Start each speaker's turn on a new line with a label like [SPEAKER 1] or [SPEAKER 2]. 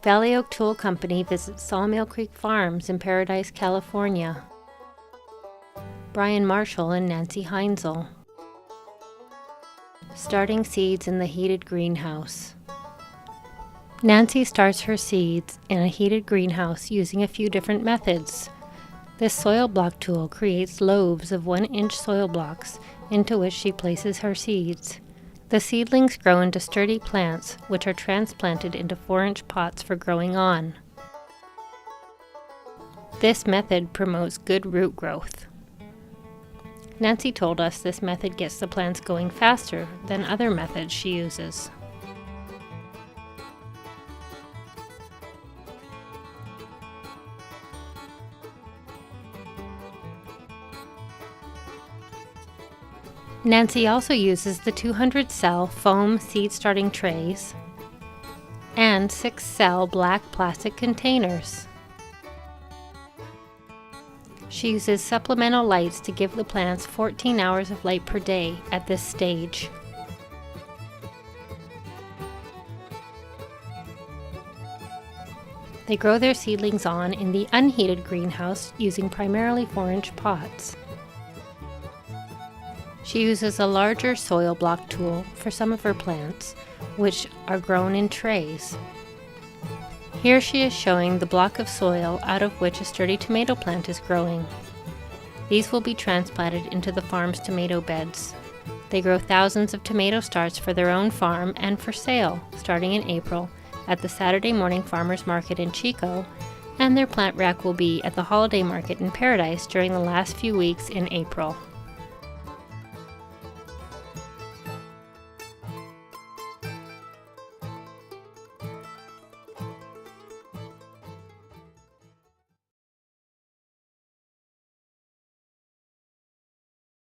[SPEAKER 1] Valley Oak Tool Company visits Sawmill Creek Farms in Paradise, California. Brian Marshall and Nancy Heinzel. Starting seeds in the heated greenhouse. Nancy starts her seeds in a heated greenhouse using a few different methods. This soil block tool creates lobes of 1-inch soil blocks into which she places her seeds. The seedlings grow into sturdy plants, which are transplanted into 4-inch pots for growing on. This method promotes good root growth. Nancy told us this method gets the plants going faster than other methods she uses. Nancy also uses the 200-cell foam seed starting trays and 6-cell black plastic containers. She uses supplemental lights to give the plants 14 hours of light per day at this stage. They grow their seedlings on in the unheated greenhouse using primarily 4-inch pots. She uses a larger soil block tool for some of her plants, which are grown in trays. Here she is showing the block of soil out of which a sturdy tomato plant is growing. These will be transplanted into the farm's tomato beds. They grow thousands of tomato starts for their own farm and for sale, starting in April, at the Saturday morning farmers market in Chico, and their plant rack will be at the holiday market in Paradise during the last few weeks in April.